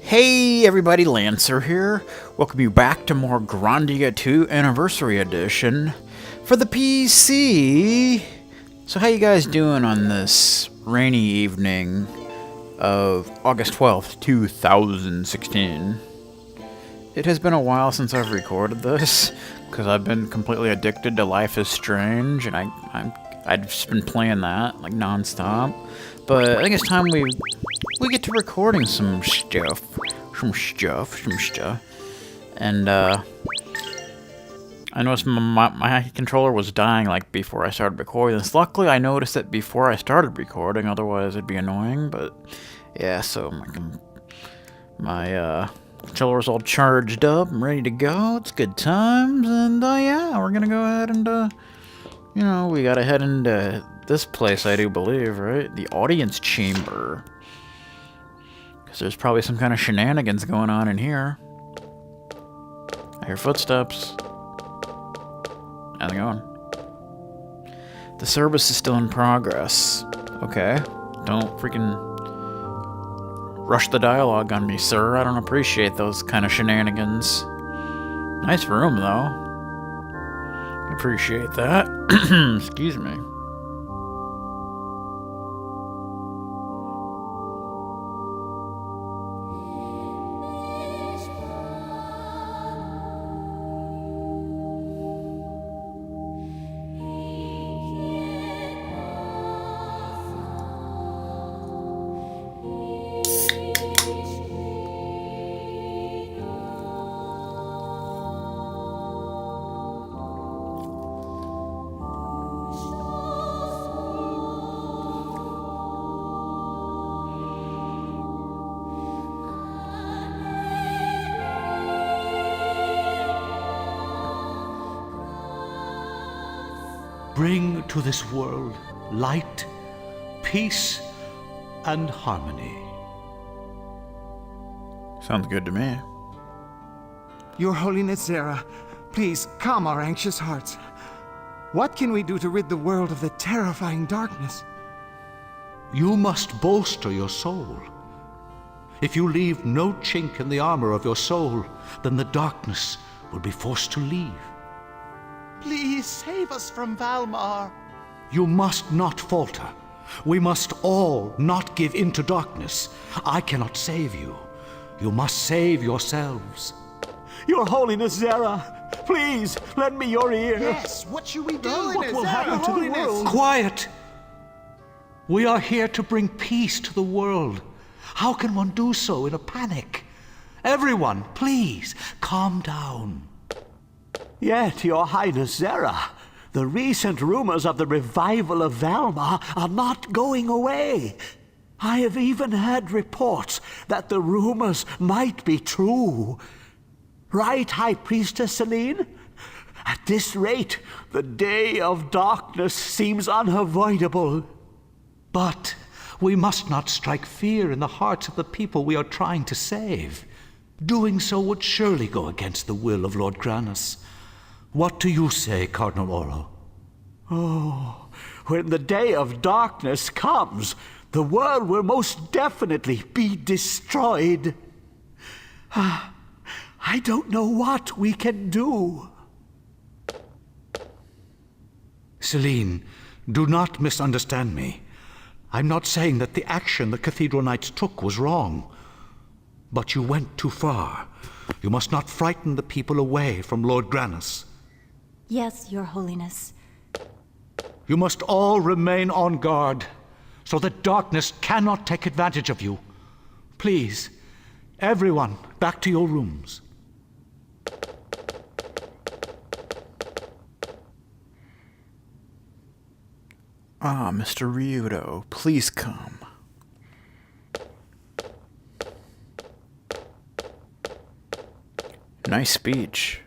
Hey everybody, Lancer here. Welcome you back to more Grandia II Anniversary Edition for the PC. So how you guys doing on this rainy evening of August 12th, 2016? It has been a while since I've recorded this, because I've been completely addicted to Life is Strange, and I've just been playing that, like, non-stop. But I think it's time we get to recording some stuff. And, I noticed my controller was dying, like, before I started recording this. Luckily, I noticed it before I started recording, otherwise it'd be annoying, but, yeah, so my controller's all charged up and ready to go. It's good times, and, yeah, we're gonna go ahead and, you know, we gotta head into this place, I do believe, right? The audience chamber. Because there's probably some kind of shenanigans going on in here. I hear footsteps. How's it going? The service is still in progress. Okay. Don't freaking rush the dialogue on me, sir. I don't appreciate those kind of shenanigans. Nice room, though. Appreciate that. Excuse me. Bring to this world light, peace, and harmony. Sounds good to me. Your Holiness Zera, please calm our anxious hearts. What can we do to rid the world of the terrifying darkness? You must bolster your soul. If you leave no chink in the armor of your soul, then the darkness will be forced to leave. Please save us from Valmar. You must not falter. We must all not give in to darkness. I cannot save you. You must save yourselves. Your Holiness Zera, please lend me your ear. Yes, what should we do? What will happen to the world? Quiet! We are here to bring peace to the world. How can one do so in a panic? Everyone, please, calm down. Yet, Your Highness Zera, the recent rumors of the revival of Valmar are not going away. I have even heard reports that the rumors might be true. Right, High Priestess Celine? At this rate, the day of darkness seems unavoidable. But we must not strike fear in the hearts of the people we are trying to save. Doing so would surely go against the will of Lord Granus. What do you say, Cardinal Oro? Oh, when the day of darkness comes, the world will most definitely be destroyed. I don't know what we can do. Celine, do not misunderstand me. I'm not saying that the action the Cathedral Knights took was wrong. But you went too far. You must not frighten the people away from Lord Granus. Yes, Your Holiness. You must all remain on guard, so that darkness cannot take advantage of you. Please, everyone, back to your rooms. Ah, Mr. Ryudo, please come. Nice speech.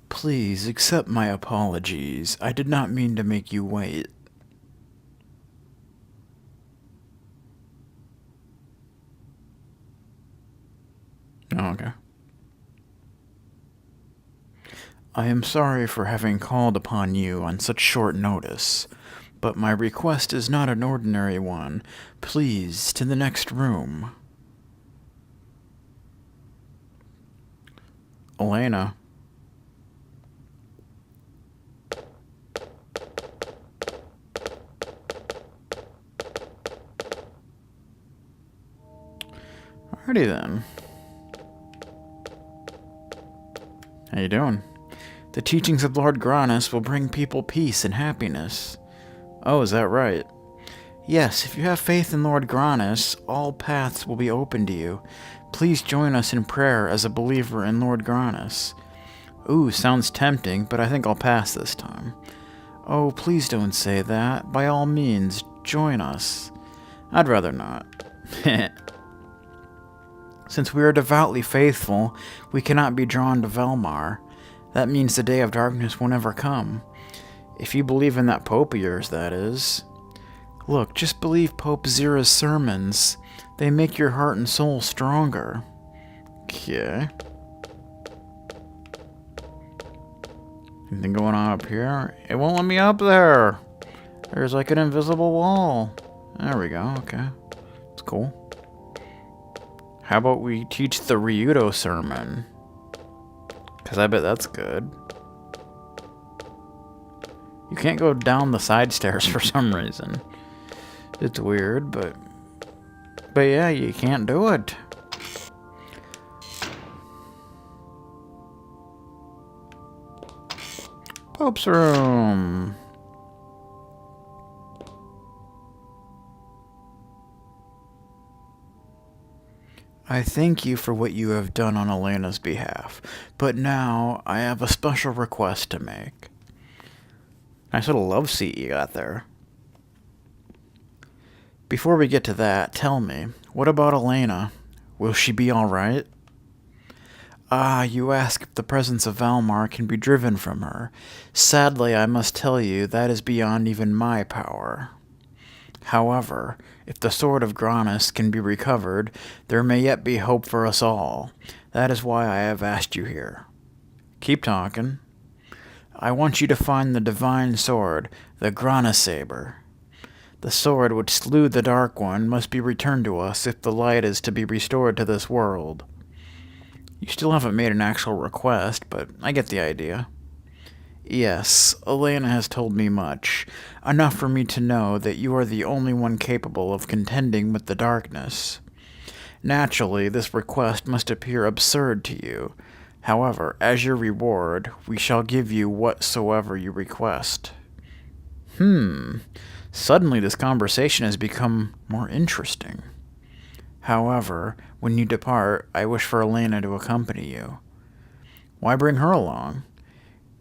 Please accept my apologies. I did not mean to make you wait. Oh, okay. I am sorry for having called upon you on such short notice, but my request is not an ordinary one. Please, to the next room. Elena. Alrighty then. How you doing? The teachings of Lord Granus will bring people peace and happiness. Oh, is that right? Yes, if you have faith in Lord Granus, all paths will be open to you. Please join us in prayer as a believer in Lord Granus. Ooh, sounds tempting, but I think I'll pass this time. Oh, please don't say that. By all means, join us. I'd rather not. Since we are devoutly faithful, we cannot be drawn to Velmar. That means the day of darkness will never come. If you believe in that Pope of yours, that is. Look, just believe Pope Zera's sermons. They make your heart and soul stronger. Okay. Anything going on up here? It won't let me up there. There's like an invisible wall. There we go, okay. It's cool. How about we teach the Ryudo sermon? Because I bet that's good. You can't go down the side stairs for some reason. It's weird, but yeah, you can't do it. Pope's room. I thank you for what you have done on Elena's behalf, but now I have a special request to make. Nice little love seat you got there. Before we get to that, tell me, what about Elena? Will she be alright? Ah, you ask if the presence of Valmar can be driven from her. Sadly, I must tell you that is beyond even my power. However, if the Sword of Granus can be recovered, there may yet be hope for us all. That is why I have asked you here. Keep talking. I want you to find the divine sword, the Granus Saber. The sword which slew the Dark One must be returned to us if the light is to be restored to this world. You still haven't made an actual request, but I get the idea. Yes, Elena has told me much, enough for me to know that you are the only one capable of contending with the darkness. Naturally, this request must appear absurd to you. However, as your reward, we shall give you whatsoever you request. Suddenly this conversation has become more interesting. However, when you depart, I wish for Elena to accompany you. Why bring her along?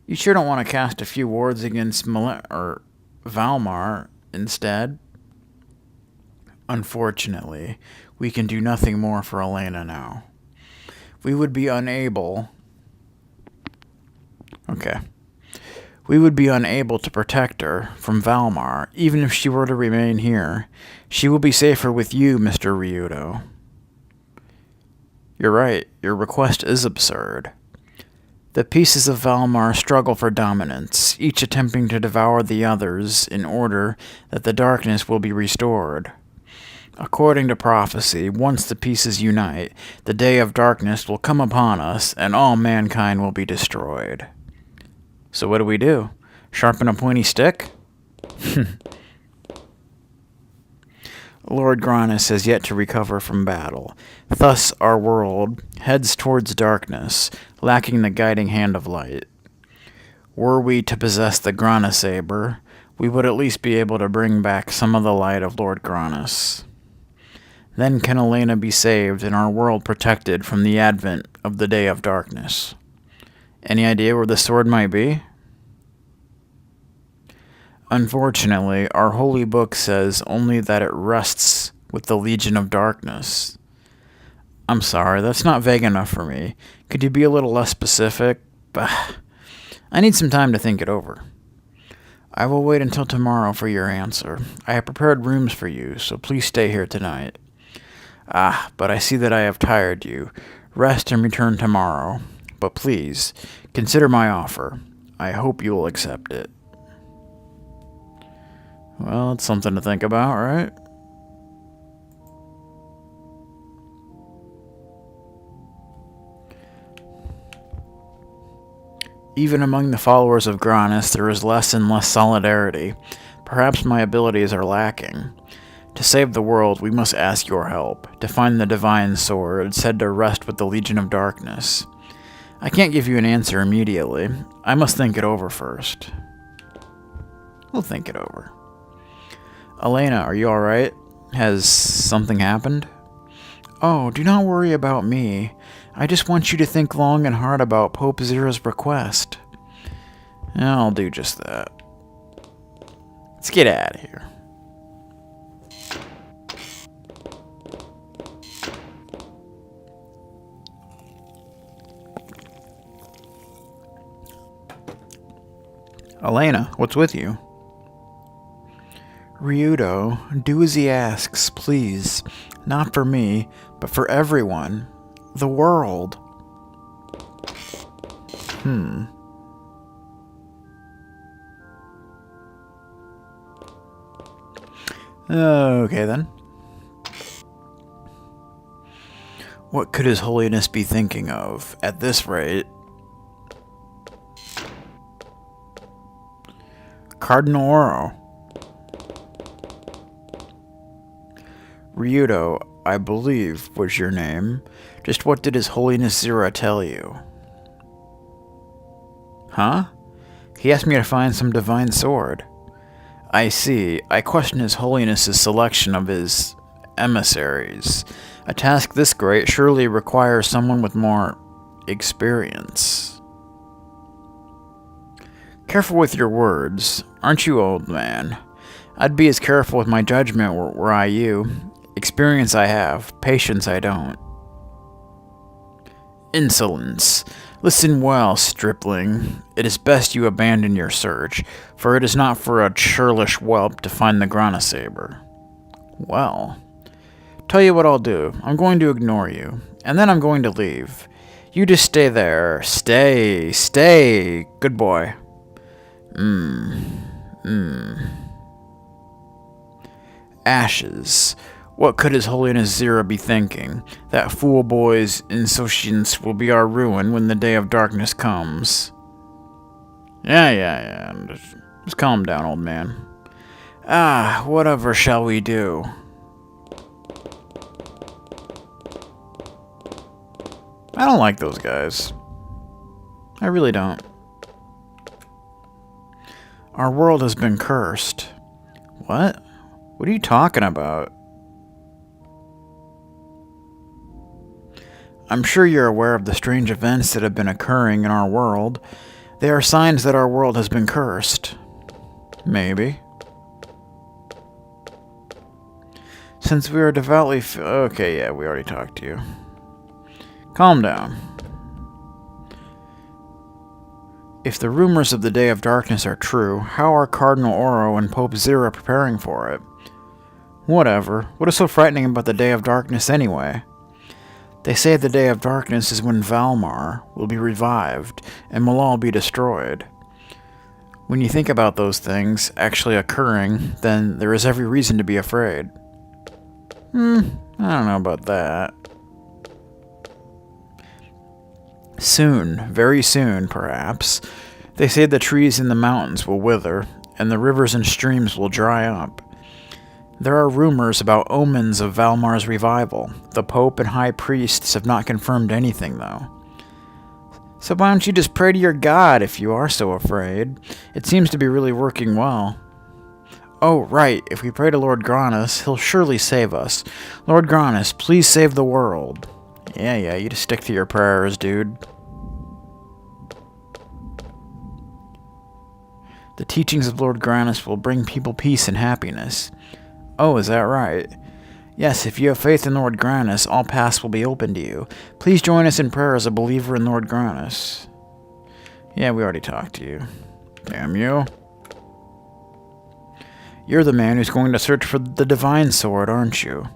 You sure don't want to cast a few wards against Valmar instead? Unfortunately, we can do nothing more for Elena now. We would be unable to protect her from Valmar, even if she were to remain here. She will be safer with you, Mr. Ryudo. You're right, your request is absurd. The pieces of Valmar struggle for dominance, each attempting to devour the others in order that the darkness will be restored. According to prophecy, once the pieces unite, the day of darkness will come upon us, and all mankind will be destroyed. So what do? Sharpen a pointy stick? Lord Granus has yet to recover from battle. Thus our world heads towards darkness, lacking the guiding hand of light. Were we to possess the Granus Saber, we would at least be able to bring back some of the light of Lord Granus. Then can Elena be saved and our world protected from the advent of the day of darkness. Any idea where the sword might be? Unfortunately, our holy book says only that it rests with the Legion of Darkness. I'm sorry, that's not vague enough for me. Could you be a little less specific? Bah. I need some time to think it over. I will wait until tomorrow for your answer. I have prepared rooms for you, so please stay here tonight. But I see that I have tired you. Rest and return tomorrow. But please, consider my offer. I hope you will accept it. Well, it's something to think about, right? Even among the followers of Granus, there is less and less solidarity. Perhaps my abilities are lacking. To save the world, we must ask your help. To find the divine sword, said to rest with the Legion of Darkness. I can't give you an answer immediately. I must think it over first. We'll think it over. Elena, are you alright? Has something happened? Oh, do not worry about me. I just want you to think long and hard about Pope Zera's request. I'll do just that. Let's get out of here. Elena, what's with you? Ryudo, do as he asks, please. Not for me, but for everyone. The world. Okay then. What could His Holiness be thinking of at this rate? Cardinal Oro. Ryudo, I believe, was your name. Just what did His Holiness Zera tell you? Huh? He asked me to find some divine sword. I see. I question His Holiness's selection of his emissaries. A task this great surely requires someone with more experience. Careful with your words. Aren't you, old man? I'd be as careful with my judgment were I you. Experience I have, patience I don't. Insolence. Listen well, stripling. It is best you abandon your search, for it is not for a churlish whelp to find the Grana Saber. Well, tell you what I'll do. I'm going to ignore you, and then I'm going to leave. You just stay there. Stay. Good boy. Ashes. What could His Holiness Zera be thinking? That fool boy's insouciance will be our ruin when the day of darkness comes. Yeah. Just calm down, old man. Whatever shall we do? I don't like those guys. I really don't. Our world has been cursed. What? What are you talking about? I'm sure you're aware of the strange events that have been occurring in our world. They are signs that our world has been cursed. Maybe. Since we are devoutly okay, yeah, we already talked to you. Calm down. If the rumors of the Day of Darkness are true, how are Cardinal Oro and Pope Zera preparing for it? Whatever. What is so frightening about the Day of Darkness anyway? They say the Day of Darkness is when Valmar will be revived and will all be destroyed. When you think about those things actually occurring, then there is every reason to be afraid. I don't know about that. Soon, very soon, perhaps, they say the trees in the mountains will wither, and the rivers and streams will dry up. There are rumors about omens of Valmar's revival. The Pope and High Priests have not confirmed anything, though. So why don't you just pray to your god if you are so afraid? It seems to be really working well. Oh, right, if we pray to Lord Granus, he'll surely save us. Lord Granus, please save the world. Yeah, you just stick to your prayers, dude. The teachings of Lord Granus will bring people peace and happiness. Oh, is that right? Yes, if you have faith in Lord Granus, all paths will be open to you. Please join us in prayer as a believer in Lord Granus. Yeah, we already talked to you. Damn you. You're the man who's going to search for the divine sword, aren't you?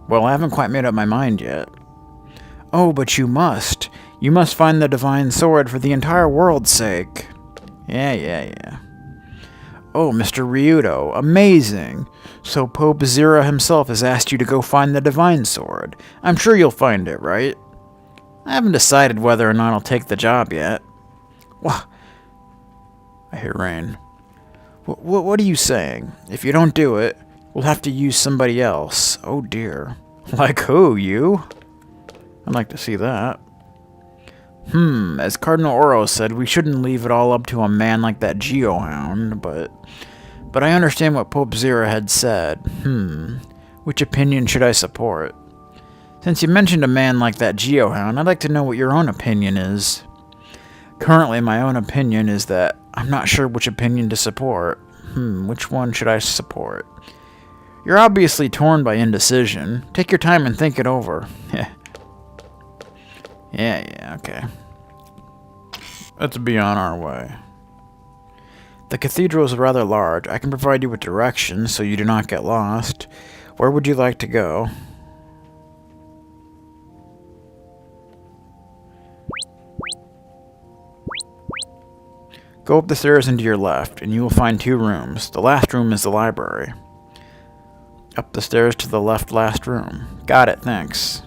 Well, I haven't quite made up my mind yet. Oh, but you must. You must find the divine sword for the entire world's sake. Yeah. Oh, Mr. Ryudo, amazing! So Pope Zera himself has asked you to go find the divine sword. I'm sure you'll find it, right? I haven't decided whether or not I'll take the job yet. I hear rain. What are you saying? If you don't do it, we'll have to use somebody else. Oh dear. Like who, you? I'd like to see that. As Cardinal Oro said, we shouldn't leave it all up to a man like that Geohound, but I understand what Pope Zera had said. Which opinion should I support? Since you mentioned a man like that Geohound, I'd like to know what your own opinion is. Currently, my own opinion is that I'm not sure which opinion to support. Which one should I support? You're obviously torn by indecision. Take your time and think it over. Yeah, okay. Let's be on our way. The cathedral is rather large. I can provide you with directions so you do not get lost. Where would you like to go? Go up the stairs and to your left, and you will find 2 rooms. The last room is the library. Up the stairs to the last room. Got it, thanks.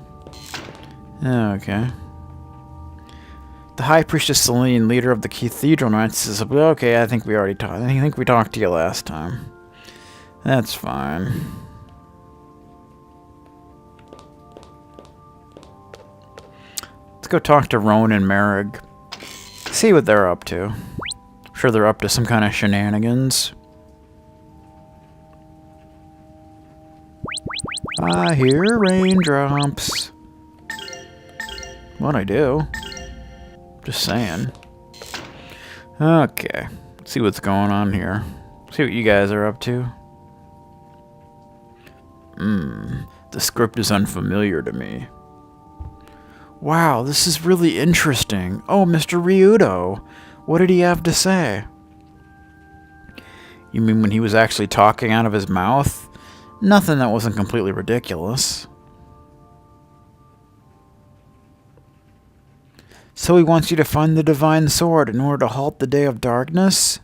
Okay. The High Priestess Celine, leader of the Cathedral Knights, says, okay, I think we already talked. I think we talked to you last time. That's fine. Let's go talk to Roan and Merrig. See what they're up to. I'm sure they're up to some kind of shenanigans. I hear raindrops. What'd I do? Just saying. Okay. Let's see what's going on here. See what you guys are up to. The script is unfamiliar to me. Wow, this is really interesting. Oh, Mr. Ryudo. What did he have to say? You mean when he was actually talking out of his mouth? Nothing that wasn't completely ridiculous. So he wants you to find the divine sword in order to halt the day of darkness?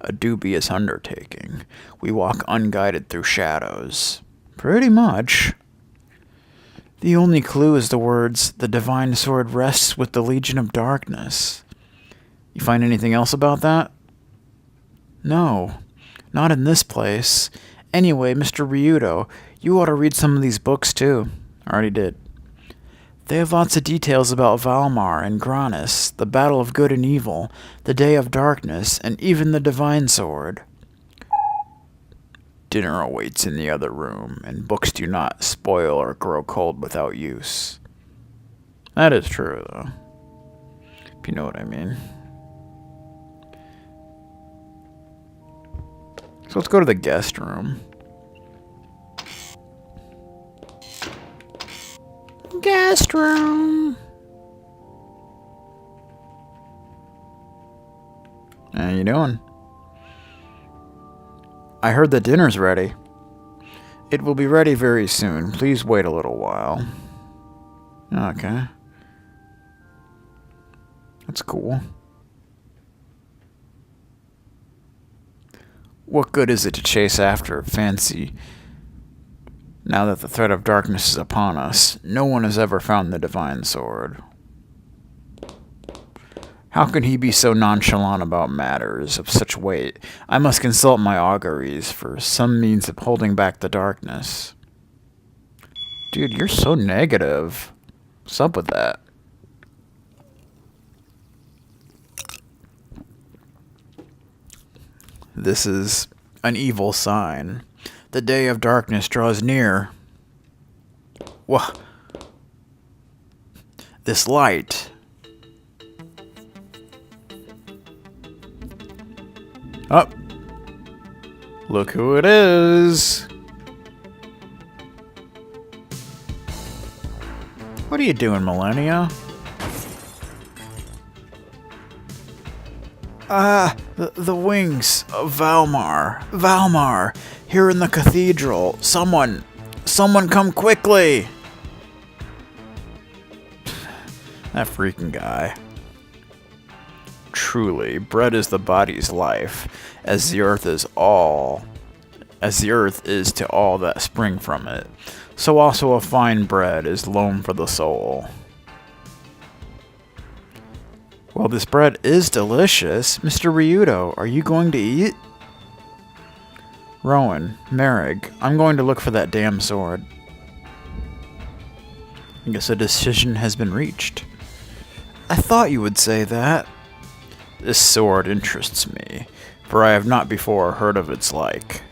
A dubious undertaking. We walk unguided through shadows. Pretty much. The only clue is the words, the divine sword rests with the Legion of Darkness. You find anything else about that? No, not in this place. Anyway, Mr. Ryudo, you ought to read some of these books too. I already did. They have lots of details about Valmar and Granis, the battle of good and evil, the day of darkness, and even the divine sword. Dinner awaits in the other room, and books do not spoil or grow cold without use. That is true, though. If you know what I mean. So let's go to the guest room. Guest room. How you doing? I heard the dinner's ready. It will be ready very soon. Please wait a little while. Okay. That's cool. What good is it to chase after fancy now that the threat of darkness is upon us? No one has ever found the divine sword. How can he be so nonchalant about matters of such weight? I must consult my auguries for some means of holding back the darkness. Dude, you're so negative. What's up with that? This is an evil sign. The day of darkness draws near. What? This light. Oh. Look who it is. What are you doing, Millennia? The wings of Valmar. Valmar, here in the cathedral. Someone come quickly. That freaking guy. Truly, bread is the body's life, as the earth is to all that spring from it. So also a fine bread is loam for the soul. Well, this bread is delicious. Mr. Ryudo, are you going to eat? Rowan, Merrig, I'm going to look for that damn sword. I guess a decision has been reached. I thought you would say that. This sword interests me, for I have not before heard of its like.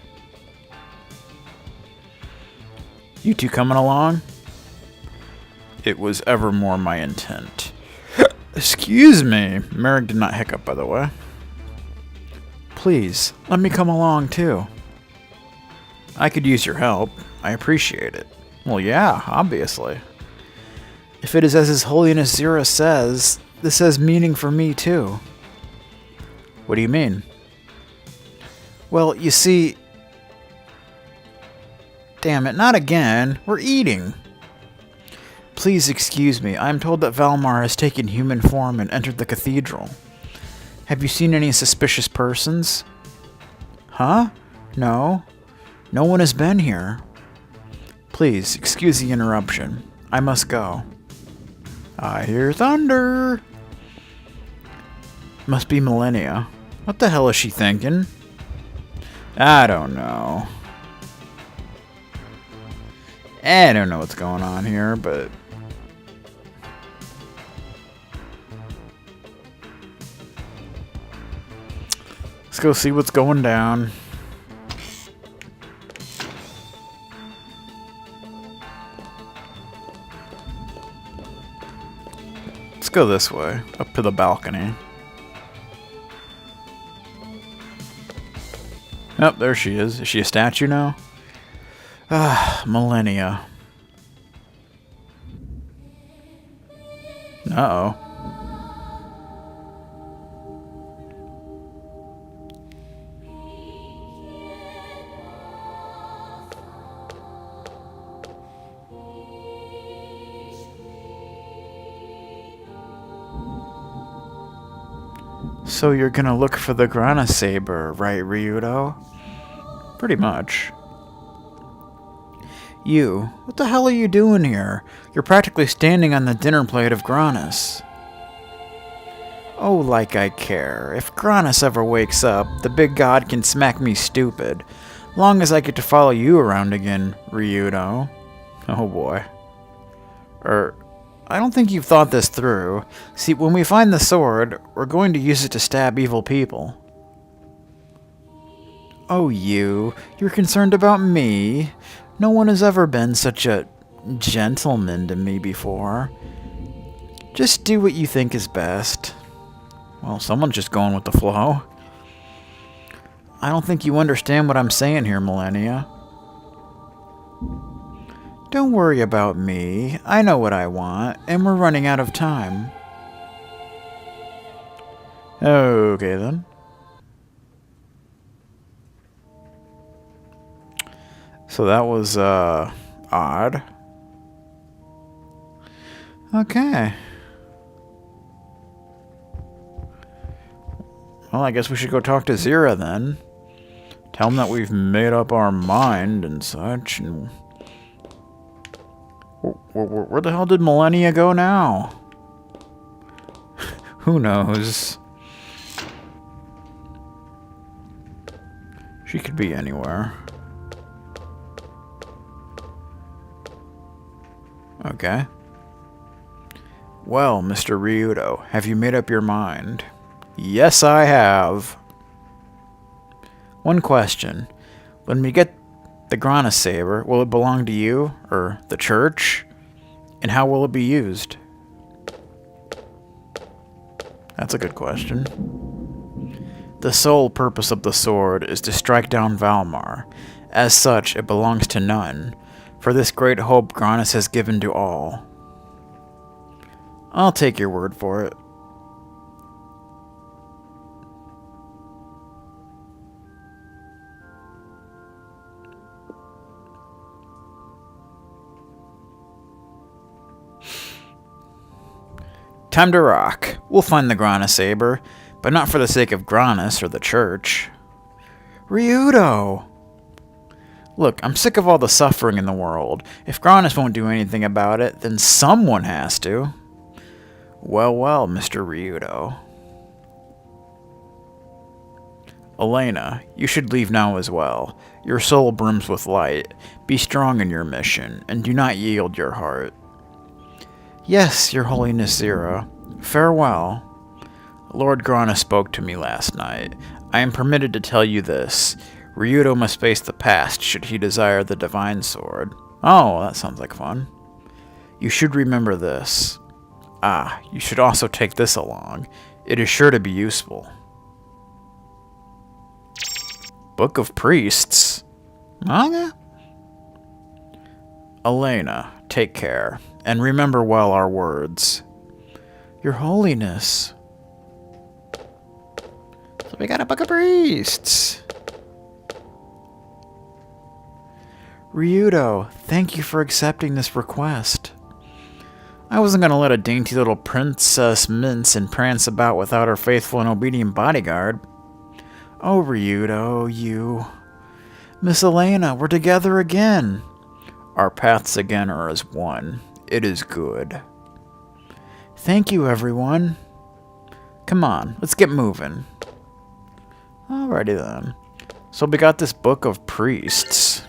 You two coming along? It was evermore my intent. Excuse me. Merrick did not hiccup, by the way. Please, let me come along too. I could use your help. I appreciate it. Well, yeah, obviously. If it is as His Holiness Zera says, this has meaning for me too. What do you mean? Well, you see... Damn it, not again. We're eating. Please excuse me. I am told that Valmar has taken human form and entered the cathedral. Have you seen any suspicious persons? Huh? No. No one has been here. Please, excuse the interruption. I must go. I hear thunder. Must be Millennia. What the hell is she thinking? I don't know. I don't know what's going on here, but... Let's go see what's going down. Let's go this way, up to the balcony. Oh, there she is. Is she a statue now? Ah, Millennia. Uh-oh. So you're gonna look for the Grana Saber, right, Ryudo? Pretty much. You, what the hell are you doing here? You're practically standing on the dinner plate of Granas. Oh, like I care. If Granas ever wakes up, the big god can smack me stupid. Long as I get to follow you around again, Ryudo. Oh boy. I don't think you've thought this through. See, when we find the sword, we're going to use it to stab evil people. Oh, you're concerned about me? No one has ever been such a gentleman to me before. Just do what you think is best. Well, someone's just going with the flow. I don't think you understand what I'm saying here, Millennia. Don't worry about me. I know what I want, and we're running out of time. Okay, then. So that was, odd. Okay. Well, I guess we should go talk to Zera, then. Tell him that we've made up our mind and such, and... Where the hell did Millennia go now? Who knows? She could be anywhere. Okay. Well, Mr. Ryudo, have you made up your mind? Yes, I have. One question. When we get the Grana Saber, will it belong to you, or the church? And how will it be used? That's a good question. The sole purpose of the sword is to strike down Valmar. As such, it belongs to none, for this great hope Granas has given to all. I'll take your word for it. Time to rock. We'll find the Grana Saber, but not for the sake of Granas or the church. Ryudo! Look, I'm sick of all the suffering in the world. If Granas won't do anything about it, then someone has to. Well, well, Mr. Ryudo. Elena, you should leave now as well. Your soul brims with light. Be strong in your mission, and do not yield your heart. Yes, Your Holiness Zera. Farewell. Lord Grana spoke to me last night. I am permitted to tell you this. Ryudo must face the past should he desire the divine sword. Oh, that sounds like fun. You should remember this. Ah, you should also take this along. It is sure to be useful. Book of Priests? Okay. Elena, take care, and remember well our words. Your Holiness. So we got a Book of Priests. Ryudo, thank you for accepting this request. I wasn't going to let a dainty little princess mince and prance about without her faithful and obedient bodyguard. Oh, Ryudo, you. Miss Elena, we're together again. Our paths again are as one. It is good. Thank you, everyone. Come on, let's get moving. Alrighty then. So we got this Book of Priests.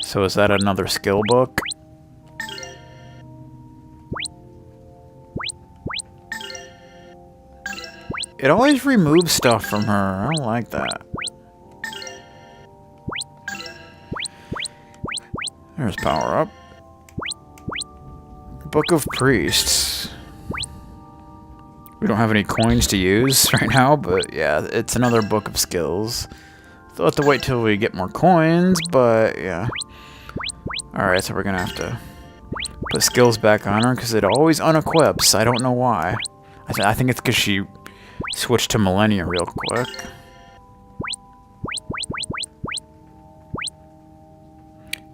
So is that another skill book? It always removes stuff from her. I don't like that. There's power up. Book of Priests. We don't have any coins to use right now, but yeah, it's another book of skills. They'll have to wait till we get more coins, but yeah. Alright, so we're gonna have to put skills back on her because it always unequips. I don't know why. I think it's because she switched to Millennia real quick.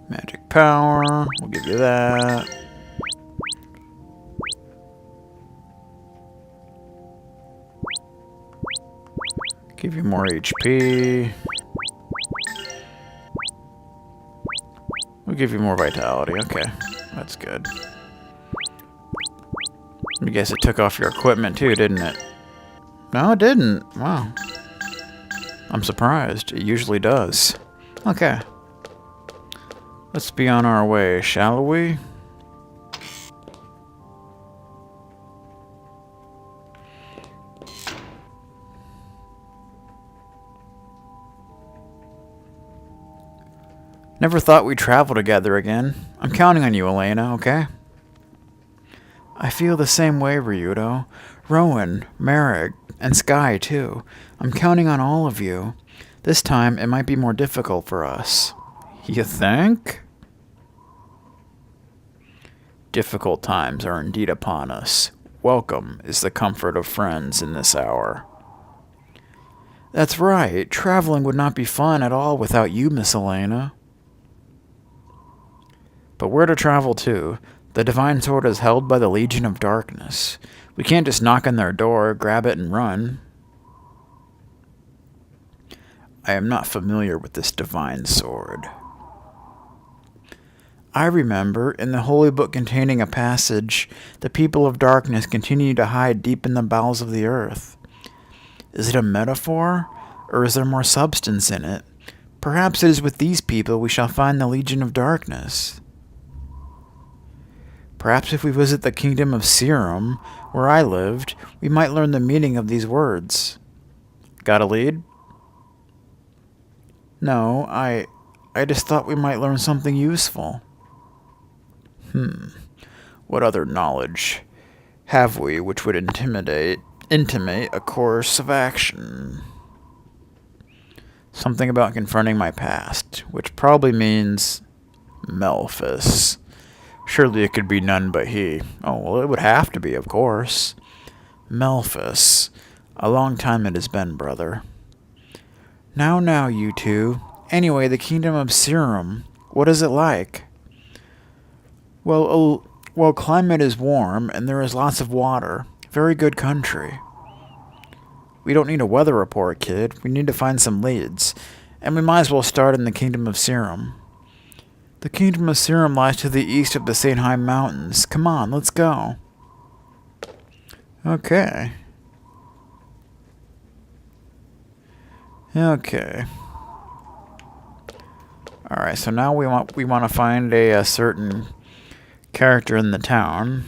Magic power. We'll give you that. Give you more HP. We'll give you more vitality. Okay, that's good. I guess it took off your equipment too, didn't it? No, it didn't. Wow. I'm surprised. It usually does. Okay. Let's be on our way, shall we? Never thought we'd travel together again. I'm counting on you, Elena, okay? I feel the same way, Ryudo. Rowan, Merrick, and Sky, too. I'm counting on all of you. This time, it might be more difficult for us. You think? Difficult times are indeed upon us. Welcome is the comfort of friends in this hour. That's right. Traveling would not be fun at all without you, Miss Elena. But where to travel to? The Divine Sword is held by the Legion of Darkness. We can't just knock on their door, grab it, and run. I am not familiar with this Divine Sword. I remember, in the Holy Book containing a passage, the people of darkness continue to hide deep in the bowels of the earth. Is it a metaphor, or is there more substance in it? Perhaps it is with these people we shall find the Legion of Darkness. Perhaps if we visit the kingdom of Serum, where I lived, we might learn the meaning of these words. Got a lead? No, I just thought we might learn something useful. What other knowledge have we which would intimate a course of action? Something about confronting my past, which probably means Melphus. Surely it could be none but he. Oh, well, it would have to be, of course. Melphus. A long time it has been, brother. Now, you two. Anyway, the kingdom of Serum. What is it like? Well, climate is warm, and there is lots of water. Very good country. We don't need a weather report, kid. We need to find some leads. And we might as well start in the kingdom of Serum. The kingdom of Serum lies to the east of the Sainheim Mountains. Come on, let's go. Okay. Okay. All right. So now we want to find a certain character in the town.